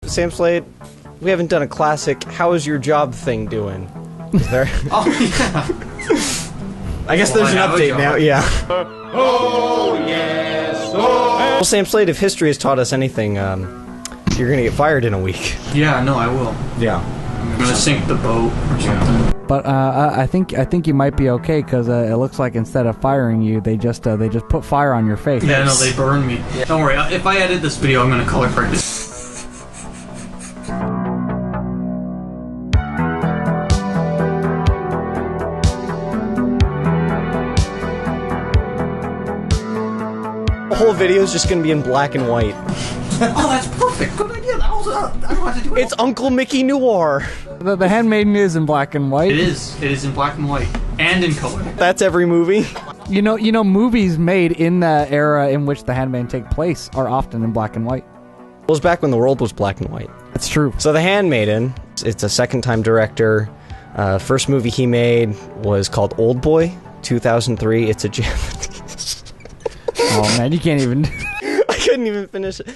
Sam Slade, we haven't done a classic how is your job thing doing. Is there? Oh, yeah. I guess there's an update now, yeah. Oh, yes, oh. Well, Sam Slade, if history has taught us anything, you're gonna get fired in a week. Yeah, no, I will. Yeah. I'm gonna sink the boat or something. But I think you might be okay because it looks like instead of firing you, they just put fire on your face. Yeah, no, they burn me. Yeah. Don't worry, if I edit this video, I'm gonna color correct it. The whole video is just gonna be in black and white. Oh, that's perfect. Good idea. I don't have to do it. It's Uncle Mickey Noir. The Handmaiden is in black and white. It is. It is in black and white and in color. That's every movie. You know, movies made in the era in which the Handmaiden take place are often in black and white. It was back when the world was black and white. That's true. So The Handmaiden, it's a second-time director. First movie he made was called Oldboy, 2003. It's a Japanese. Oh man, you can't even. I couldn't even finish it.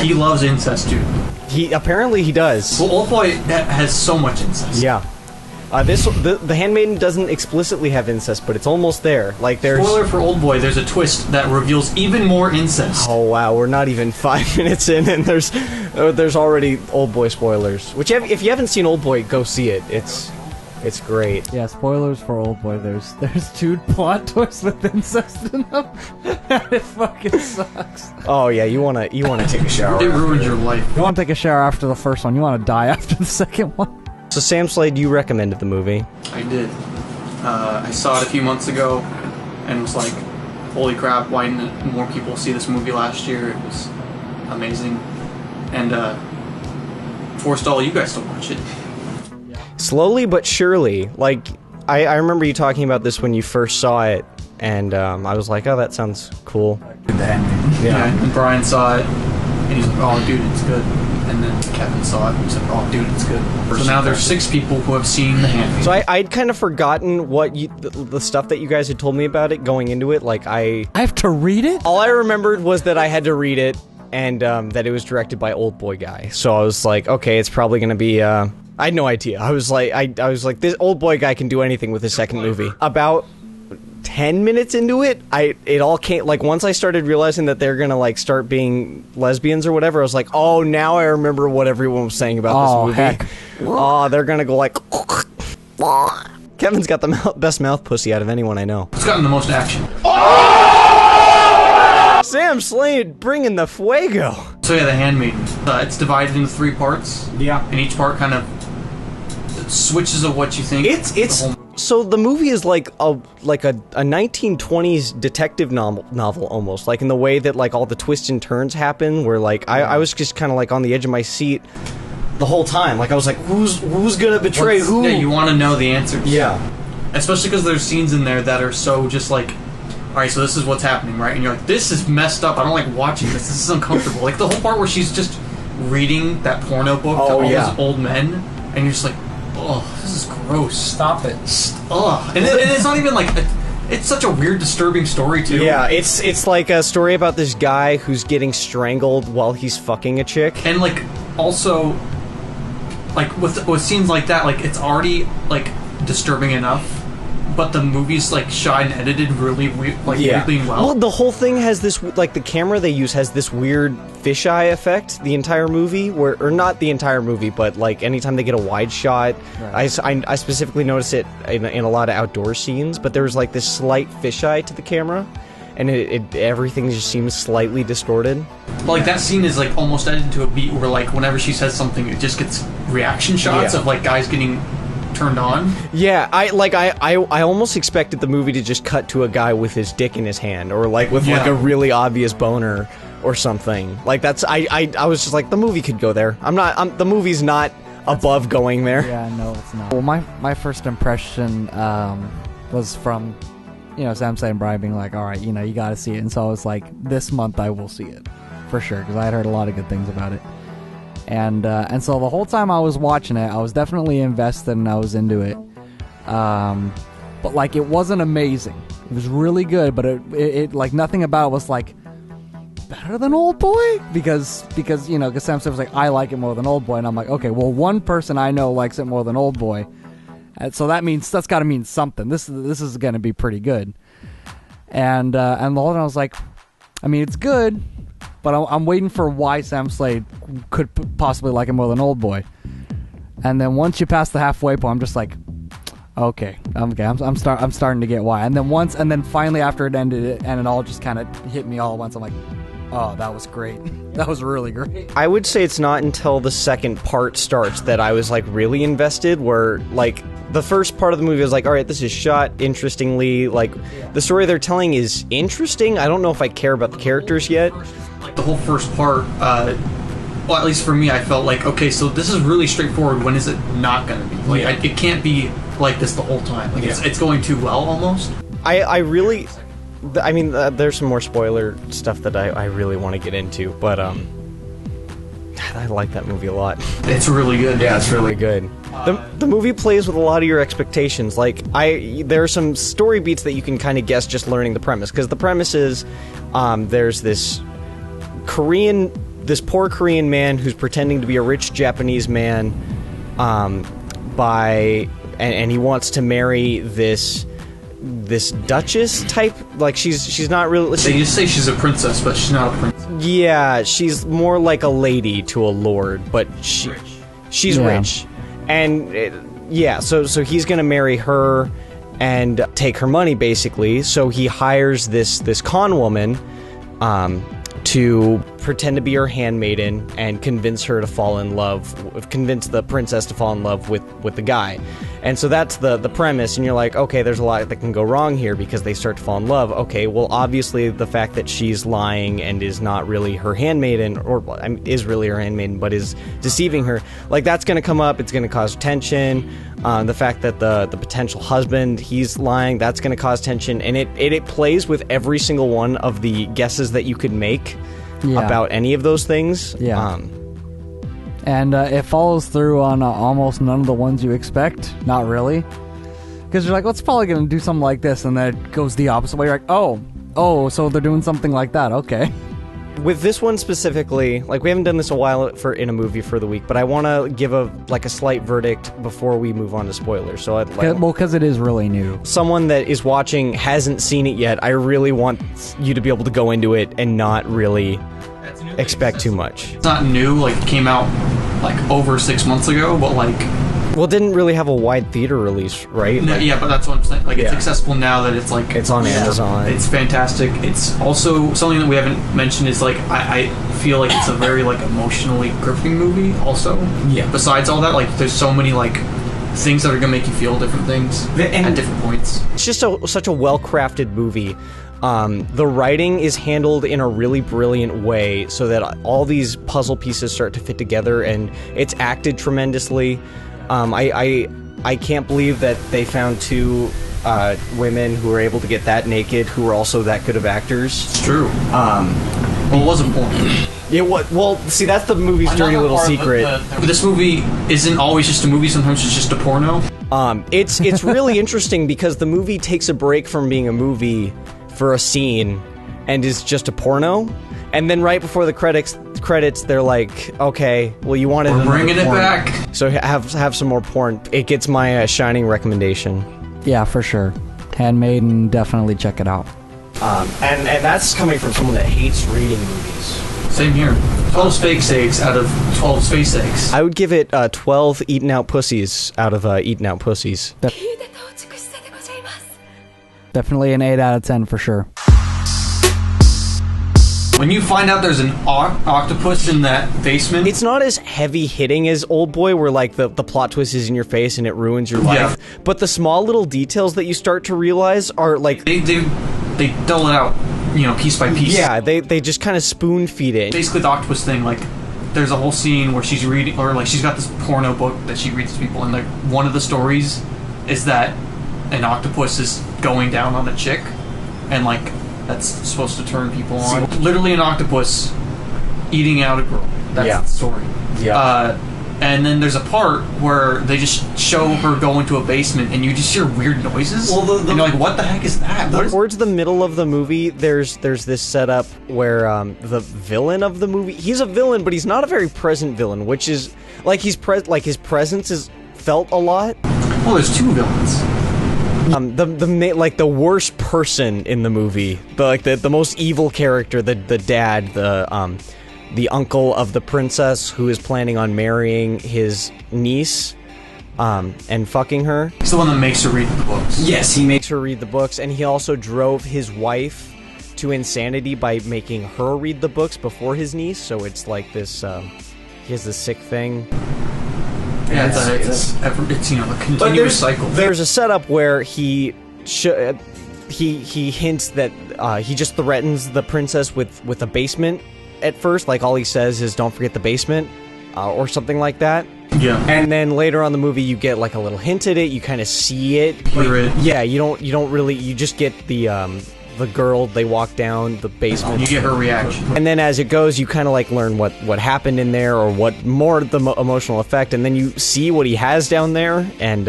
He loves incest, dude. Apparently he does. Well, Oldboy has so much incest. Yeah. The Handmaiden doesn't explicitly have incest, but it's almost there. Like there's. Spoiler for Oldboy, there's a twist that reveals even more incest. Oh wow, we're not even 5 minutes in, and there's already Oldboy spoilers. Which if you haven't seen Oldboy, go see it. It's great. Yeah, spoilers for Oldboy. There's 2 plot twists with incest in them. It fucking sucks. Oh yeah, you wanna take a shower. It ruins your life. You want to take a shower after the first one. You want to die after the second one. So Sam Slade, you recommended the movie. I did. I saw it a few months ago and was like, holy crap, why didn't more people see this movie last year? It was amazing. And forced all you guys to watch it. Slowly but surely. Like, I remember you talking about this when you first saw it, and I was like, oh, that sounds cool. Yeah, and Brian saw it, and he's like, oh, dude, it's good. And then Kevin saw it, and he's like, oh, dude, it's good. So now there's 6 people who have seen The Handmaiden. So I'd kind of forgotten what the stuff that you guys had told me about it going into it. Like, I have to read it? All I remembered was that I had to read it, and that it was directed by Oldboy guy. So I was like, okay, it's probably gonna be, I had no idea. I was like, this Oldboy guy can do anything with his second movie. About 10 minutes into it, it all came, like, once I started realizing that they're gonna, like, start being lesbians or whatever, I was like, oh, now I remember what everyone was saying about this movie. Heck. Oh, they're gonna go like, Kevin's got the best mouth pussy out of anyone I know. It's gotten the most action. Sam Slade bringing the fuego. So yeah, The Handmaiden. It's divided into 3 parts. Yeah. And each part kind of switches of what you think. So the movie is like a 1920s detective novel almost, like in the way that like all the twists and turns happen, where like I was just kind of like on the edge of my seat the whole time. Like I was like, who's gonna betray who? Yeah, you want to know the answers. Yeah. Especially because there's scenes in there that are so just like, alright, so this is what's happening, right? And you're like, this is messed up. I don't like watching this. This is uncomfortable. Like the whole part where she's just reading that porno book to all those old men, and you're just like, oh, this is gross. Stop it. Ugh. And it's not even like... It's such a weird, disturbing story, too. Yeah, it's like a story about this guy who's getting strangled while he's fucking a chick. And, like, also... Like, with scenes like that, like, it's already, like, disturbing enough, but the movie's, like, shot and edited really, weirdly well. Well, the whole thing has this, like, the camera they use has this weird fisheye effect, the entire movie, or not the entire movie, but, like, anytime they get a wide shot, right. I specifically notice it in a lot of outdoor scenes, but there's, like, this slight fisheye to the camera, and everything just seems slightly distorted. But like that scene is like almost edited to a beat where like whenever she says something, it just gets reaction shots of like guys getting turned on. Yeah, I almost expected the movie to just cut to a guy with his dick in his hand, or like with like a really obvious boner or something. Like that's I was just like, the movie could go there. The movie's not above going there. Yeah, no, it's not. Well, my first impression was from, you know, Sam and Brian being like, all right, you know, you gotta see it. And so I was like, this month I will see it for sure, because I had heard a lot of good things about it. And so the whole time I was watching it, I was definitely invested and I was into it. But like, it wasn't amazing. It was really good, but it like nothing about it was like better than Oldboy, because you know, because Sam was like, I like it more than Oldboy, and I'm like, okay, well, one person I know likes it more than Oldboy, and so that's got to mean something. This is going to be pretty good. And the whole time I was like, I mean, it's good, but I'm waiting for why Sam Slade could possibly like it more than Oldboy. And then once you pass the halfway point, I'm just like, okay, I'm starting to get why. And then finally after it ended, and it all just kind of hit me all at once. I'm like, oh, that was great. That was really great. I would say it's not until the second part starts that I was like really invested, where like the first part of the movie was like, all right, this is shot interestingly, like the story they're telling is interesting. I don't know if I care about the characters yet. Like the whole first part, well, at least for me, I felt like, okay, so this is really straightforward. When is it not going to be? Like, it can't be like this the whole time. Like, it's going too well, almost. I really... I mean, there's some more spoiler stuff that I really want to get into, but, I like that movie a lot. It's really good. Yeah, it's really good. The movie plays with a lot of your expectations. Like, there are some story beats that you can kind of guess just learning the premise, because the premise is, there's this poor Korean man who's pretending to be a rich Japanese man, and he wants to marry this duchess type, like she's not really. They just say she's a princess, but she's not a princess. Yeah, she's more like a lady to a lord, but she's rich, and so he's gonna marry her and take her money basically. So he hires this con woman, to pretend to be her handmaiden and convince the princess to fall in love with the guy. And so that's the premise, and you're like, okay, there's a lot that can go wrong here because they start to fall in love. Okay, well, obviously the fact that she's lying and is not really her handmaiden, or is really her handmaiden but is deceiving her, like that's going to come up. It's going to cause tension. The fact that the potential husband, he's lying, that's going to cause tension, and it plays with every single one of the guesses that you could make about any of those things. And it follows through on almost none of the ones you expect. Not really. Because you're like, well, it's probably going to do something like this, and then it goes the opposite way. You're like, oh, so they're doing something like that. Okay. With this one specifically, like we haven't done this a while in a movie for the week, but I want to give a slight verdict before we move on to spoilers. So because it is really new. Someone that is watching hasn't seen it yet. I really want you to be able to go into it and not really expect too much. It's not new, like it came out like over 6 months ago, but like... Well, it didn't really have a wide theater release, right? No, yeah, but that's what I'm saying. Like, it's accessible now that it's like... It's on Amazon. It's fantastic. It's also something that we haven't mentioned is like, I feel like it's a very like emotionally gripping movie also. Yeah. Besides all that, like there's so many like things that are gonna make you feel different things at different points. It's just such a well-crafted movie. The writing is handled in a really brilliant way so that all these puzzle pieces start to fit together, and it's acted tremendously. I can't believe that they found two women who were able to get that naked who were also that good of actors. It's true. Well, it wasn't porn. It was. Well, see, that's the movie's dirty little secret. This movie isn't always just a movie. Sometimes it's just a porno. It's really interesting because the movie takes a break from being a movie for a scene and is just a porno, and then right before the credits they're like, okay, well, you wanted, we're bringing it back, so have some more porn. It gets my shining recommendation. Yeah, for sure. Handmaiden, definitely check it out. And that's coming from someone that hates reading movies. Same here. 12 space eggs out of 12 space eggs. I would give it 12 eaten out pussies out of eaten out pussies. Definitely an 8 out of 10 for sure. When you find out there's an octopus in that basement, It's not as heavy-hitting as Oldboy, where, like, the plot twist is in your face and it ruins your life. But the small little details that you start to realize are, like... They dull it out, you know, piece by piece. Yeah, they just kind of spoon-feed it. Basically, the octopus thing, like, there's a whole scene where she's reading, or, like, she's got this porno book that she reads to people, and, like, one of the stories is that an octopus is going down on a chick, and, like, that's supposed to turn people on. Literally an octopus eating out a girl. That's the story. Yeah. And then there's a part where they just show her go into a basement, and you just hear weird noises. Well, and you're like, what the heck is that? Towards the middle of the movie, there's this setup where the villain of the movie, he's a villain, but he's not a very present villain, which is like his presence is felt a lot. Well, there's two villains. The worst person in the movie, the most evil character, the dad, the uncle of the princess who is planning on marrying his niece, and fucking her. He's the one that makes her read the books. Yes, he makes her read the books, and he also drove his wife to insanity by making her read the books before his niece, so it's like this, he has this sick thing. Yeah, it's you know, a continuous cycle. There's a setup where he hints that he just threatens the princess with a basement at first. Like, all he says is, "Don't forget the basement," or something like that. Yeah. And then later on in the movie, you get like a little hint at it. You kind of see it. Hear it. Yeah. You don't really. You just get the girl. They walk down the basement. You get her reaction. And then as it goes, you kind of like learn what happened in there, or what more the emotional effect, and then you see what he has down there, and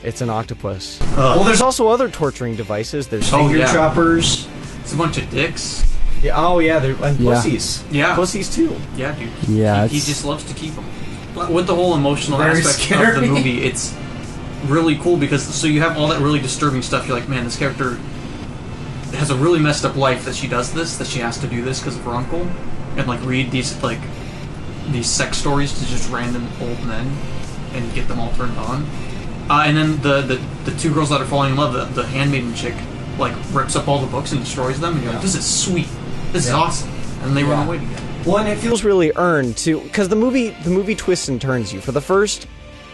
it's an octopus. Well, there's also other torturing devices. There's finger choppers. It's a bunch of dicks. Yeah. Oh yeah. And pussies. Yeah. Pussies too. Yeah, dude. Yeah. He just loves to keep them. With the whole emotional aspect of the movie, it's really cool because so you have all that really disturbing stuff. You're like, man, this character has a really messed up life that she does this, that she has to do this because of her uncle, and like read these sex stories to just random old men and get them all turned on. And then the two girls that are falling in love, the handmaiden chick, like rips up all the books and destroys them, and you're like, this is sweet, this is awesome, and they run away together. Well, and it feels really earned too, because the movie twists and turns you. For the first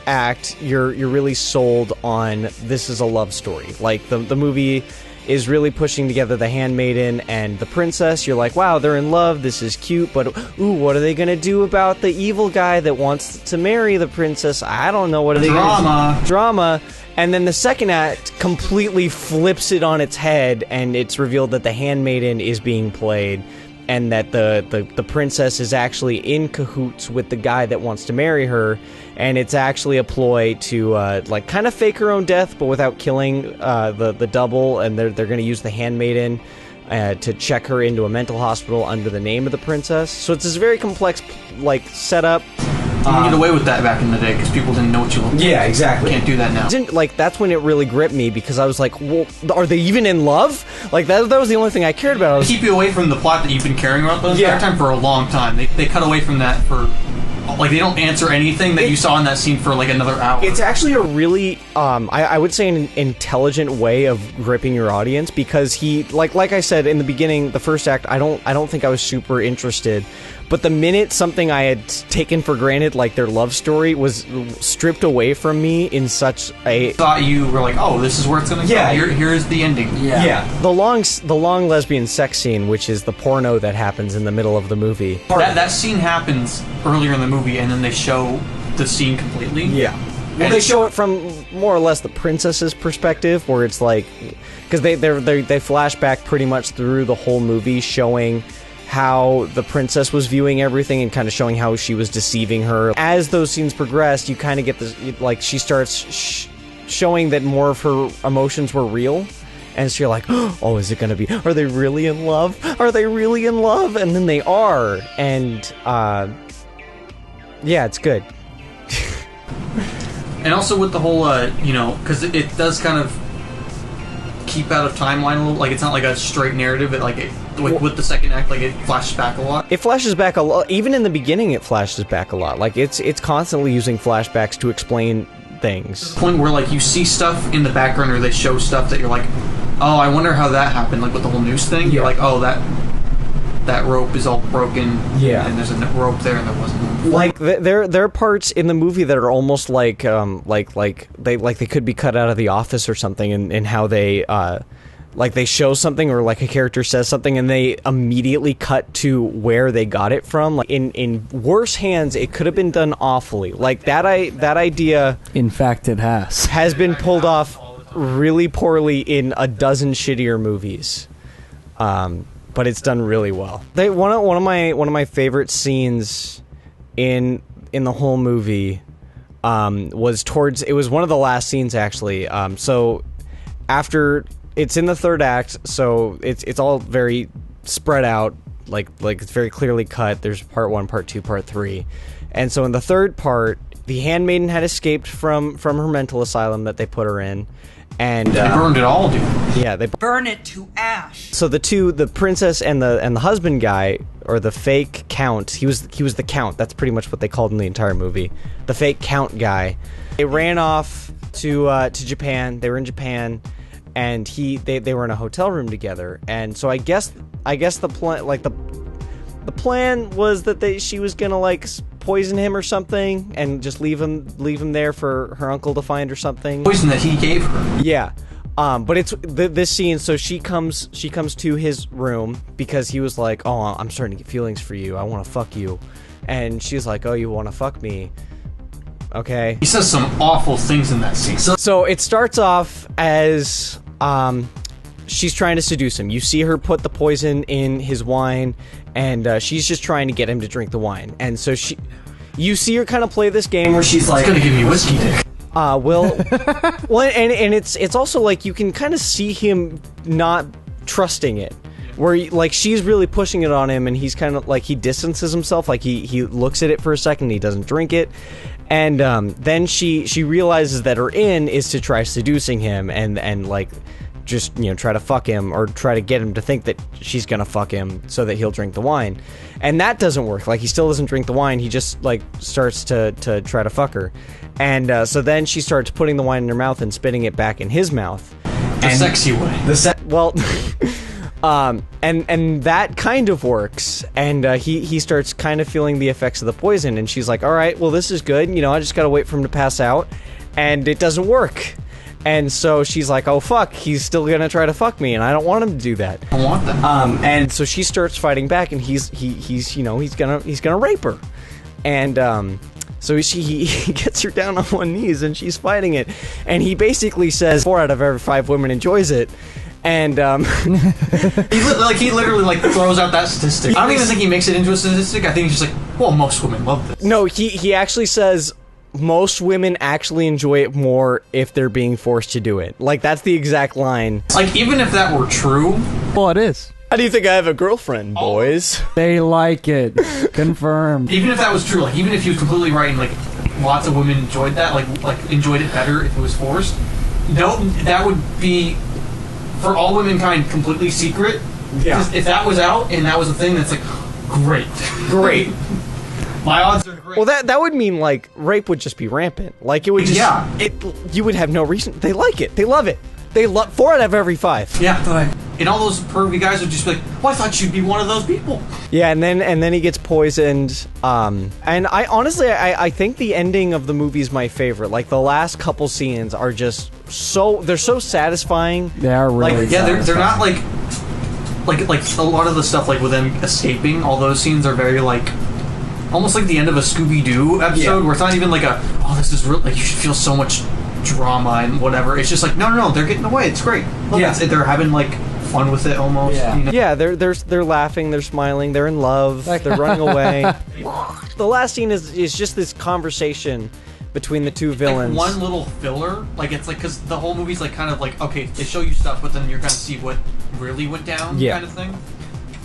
act, you're really sold on this is a love story. Like the movie is really pushing together the handmaiden and the princess. You're like, wow, they're in love, this is cute, but ooh, what are they gonna do about the evil guy that wants to marry the princess? I don't know, what are they gonna do? Drama. And then the second act completely flips it on its head, and it's revealed that the handmaiden is being played, and that the princess is actually in cahoots with the guy that wants to marry her, and it's actually a ploy to like kind of fake her own death, but without killing the double, and they're going to use the handmaiden to check her into a mental hospital under the name of the princess. So it's this very complex like setup. You can get away with that back in the day because people didn't know what you looked like. Yeah, exactly. Can't do that now. Like, that's when it really gripped me, because I was like, well, are they even in love? Like, that was the only thing I cared about. Keep you away from the plot that you've been caring about the entire time for a long time. They cut away from that for... Like, they don't answer anything that you saw in that scene for, like, another hour. It's actually a really, I would say an intelligent way of gripping your audience, because he, like I said in the beginning, the first act, I don't think I was super interested. But the minute something I had taken for granted, like their love story, was stripped away from me in such a... Thought you were like, oh, this is where it's gonna go. Here's the ending. Yeah. The long lesbian sex scene, which is the porno that happens in the middle of the movie. That scene happens earlier in the movie, and then they show the scene completely. Yeah. Well, they show it from more or less the princess's perspective, where it's like... Because they flash back pretty much through the whole movie, showing how the princess was viewing everything and kind of showing how she was deceiving her. As those scenes progressed, you kind of get this, like, she starts showing that more of her emotions were real. And so you're like, oh, is it going to be, are they really in love? Are they really in love? And then they are. And, yeah, it's good. And also with the whole, you know, because it does kind of keep out of timeline a little. Like, it's not like a straight narrative. With the second act, like, it flashes back a lot. It flashes back a lot. Even in the beginning, it flashes back a lot. Like, it's constantly using flashbacks to explain things. The point where, like, you see stuff in the background, or they show stuff that you're like, oh, I wonder how that happened. Like, with the whole news thing, you're like, oh, that rope is all broken. Yeah. And there's a rope there, and there wasn't one. Like there are parts in the movie that are almost like they could be cut out of The Office or something, in how they like they show something or like a character says something and they immediately cut to where they got it from. Like in worse hands, it could have been done awfully. Like that idea. In fact, it has been pulled off really poorly in a dozen shittier movies. But it's done really well. One of my favorite scenes in the whole movie was it was one of the last scenes actually. So after it's in the third act, so it's all very spread out, like it's very clearly cut. There's part 1, part 2, part 3. And so in the third part, the Handmaiden had escaped from her mental asylum that they put her in. And they burned it all, dude. Yeah, they burn it to ash. So the princess and the husband guy, or the fake count, he was the count. That's pretty much what they called him the entire movie. The fake count guy. They ran off to Japan. They were in Japan, and they were in a hotel room together. And so I guess the plan, like the plan was that she was gonna like poison him or something and just leave him there for her uncle to find or something. Poison that he gave her. Yeah. But it's this scene, so she comes to his room because he was like, "Oh, I'm starting to get feelings for you. I want to fuck you." And she's like, "Oh, you want to fuck me?" Okay. He says some awful things in that scene. So it starts off as she's trying to seduce him. You see her put the poison in his wine, and she's just trying to get him to drink the wine. And so you see her kind of play this game where she's like, "It's gonna give me whiskey dick." Well, and it's also like you can kind of see him not trusting it, where like she's really pushing it on him, and he's kind of like he distances himself, like he looks at it for a second, he doesn't drink it, and then she realizes that her in is to try seducing him and like just try to fuck him or try to get him to think that she's gonna fuck him so that he'll drink the wine, and that doesn't work. Like he still doesn't drink the wine. He just like starts to try to fuck her, and so then she starts putting the wine in her mouth and spitting it back in his mouth. The sexy way. Well, and that kind of works, and he starts kind of feeling the effects of the poison, and she's like, "All right, well this is good. I just gotta wait for him to pass out," and it doesn't work. And so she's like, "Oh fuck, he's still gonna try to fuck me, and I don't want him to do that. I want that." And so she starts fighting back, and he's gonna rape her, and so he gets her down on one knee, and she's fighting it, and he basically says 4 out of every 5 women enjoys it, and he literally throws out that statistic. I don't even think he makes it into a statistic. I think he's just like, "Well, most women love this." No, he actually says most women actually enjoy it more if they're being forced to do it. Like, that's the exact line. Like, even if that were true... Well, it is. How do you think I have a girlfriend, boys? They like it. Confirmed. Even if that was true, even if he was completely right and, lots of women enjoyed that, enjoyed it better if it was forced, no, that would be, for all womankind, completely secret. Yeah. If that was out and that was a thing, that's great. Great. My odds are great. Well, that would mean, rape would just be rampant. Like, it would just... Yeah. You would have no reason... They like it. They love it. They love... 4 out of every 5. Yeah. And all those pervy guys would just be like, "Well, I thought you'd be one of those people." Yeah, and then he gets poisoned. And I honestly, I think the ending of the movie is my favorite. Like, the last couple scenes are just so... They're so satisfying. They are really they're not, like a lot of the stuff, with them escaping, all those scenes are very, almost like the end of a Scooby-Doo episode, where it's not even this is real, you should feel so much drama and whatever. It's just no, they're getting away. It's great. Look, they're having fun with it almost. Yeah, yeah, they're laughing, they're smiling, they're in love, they're running away. The last scene is just this conversation between the two villains. One little filler, because the whole movie's okay, they show you stuff, but then you're gonna see what really went down, kind of thing.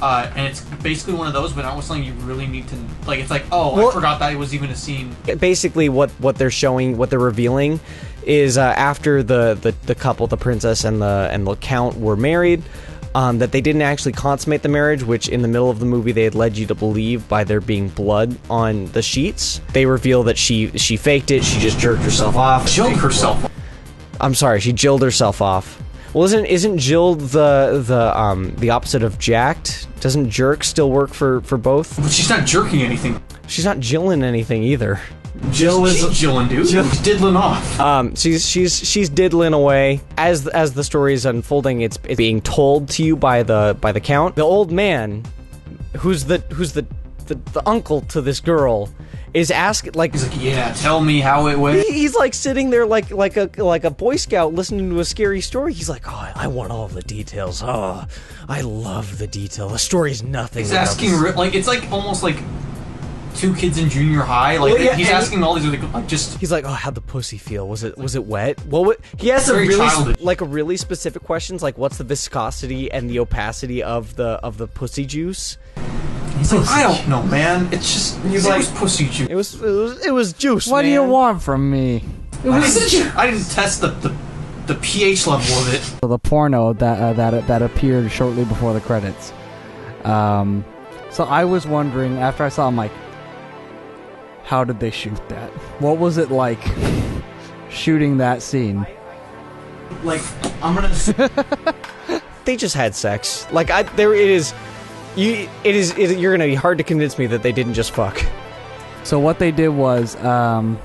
And it's basically one of those, but not something you really need to... I forgot that it was even a scene. Basically, what they're showing, what they're revealing, is after the couple, the princess and the count, were married, that they didn't actually consummate the marriage, which in the middle of the movie they had led you to believe by there being blood on the sheets. They reveal that she faked it, she just jerked herself off. Jilled herself. I'm sorry, she jilled herself off. Well, isn't Jill the opposite of jacked? Doesn't jerk still work for both? But she's not jerking anything. She's not jilling anything either. Jill is jilling, dude. She's diddling off. She's diddling away as the story is unfolding. It's being told to you by the count. The old man, who's the uncle to this girl, is asking like, he's like, yeah, tell me how it went. He's like sitting there like a Boy Scout listening to a scary story. He's like, oh, I want all the details. Oh, I love the detail. The story's nothing. He's asking like it's like almost like two kids in junior high. Like he's asking all these like just. He's like, oh, how'd the pussy feel? Was it wet? Well, he has a really specific questions like, what's the viscosity and the opacity of the pussy juice? He's like, I don't know, man. It's just it was pussy juice. It was juice. What do you want from me? I didn't test the pH level of it. So the porno that appeared shortly before the credits. So I was wondering after I saw, I'm like, how did they shoot that? What was it like shooting that scene? Like, I'm gonna. They just had sex. Like you're gonna be hard to convince me that they didn't just fuck. So what they did was, the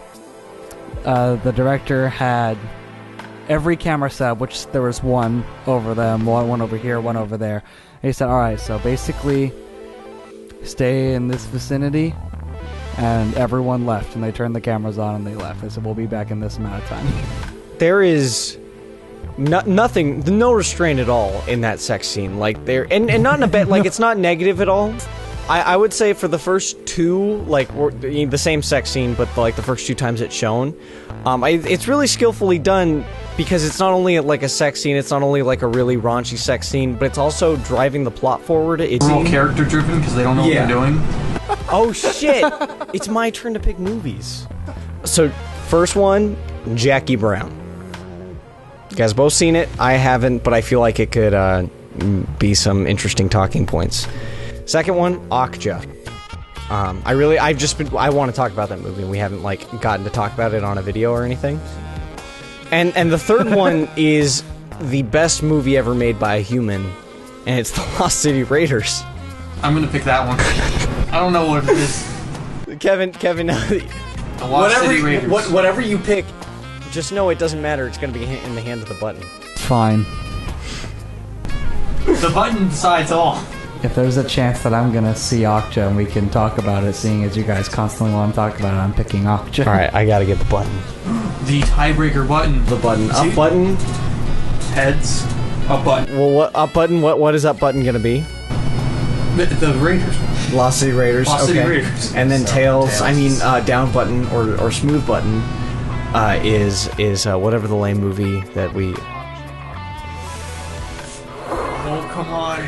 director had every camera set up, which there was one over them, one over here, one over there. And he said, all right, so basically stay in this vicinity, and everyone left, and they turned the cameras on and they left. They said, we'll be back in this amount of time. There is nothing, no restraint at all in that sex scene. Like and not in a bit, like it's not negative at all. I would say for the first two, like the same sex scene, but like the first two times it's shown, it's really skillfully done because it's not only like a sex scene, it's not only like a really raunchy sex scene, but it's also driving the plot forward. It's all character driven because they don't know what they're doing. Oh shit! It's my turn to pick movies. So first one, Jackie Brown. You guys both seen it. I haven't, but I feel like it could be some interesting talking points. Second one, Okja. I want to talk about that movie, and we haven't like gotten to talk about it on a video or anything. And the third one is the best movie ever made by a human, and it's The Lost City Raiders. I'm gonna pick that one. I don't know what it is. Kevin, The Lost City Raiders. Whatever you pick, just know it doesn't matter. It's gonna be in the hands of the button. It's fine. The button decides all. If there's a chance that I'm gonna see Okja and we can talk about it, seeing as you guys constantly want to talk about it, I'm picking Okja. Alright, I gotta get the button. The tiebreaker button. The button. Up button. Heads. Up button. Well, what up button? What is up button gonna be? The Raiders. Lost City Raiders. Lost City Raiders. And then tails. I mean, down button or smooth button is whatever the lame movie that we. Oh come on.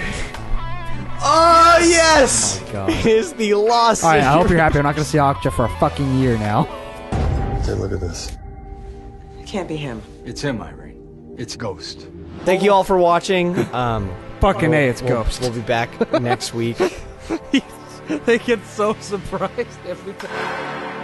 Oh yes! Oh my God. It is the Lost Alright, City I hope you're happy. I'm not gonna see Okja for a fucking year now. Hey, look at this. It can't be him. It's him, Irene. It's Ghost. Thank you all for watching. Fucking A, it's Ghost. We'll be back next week. They get so surprised every time.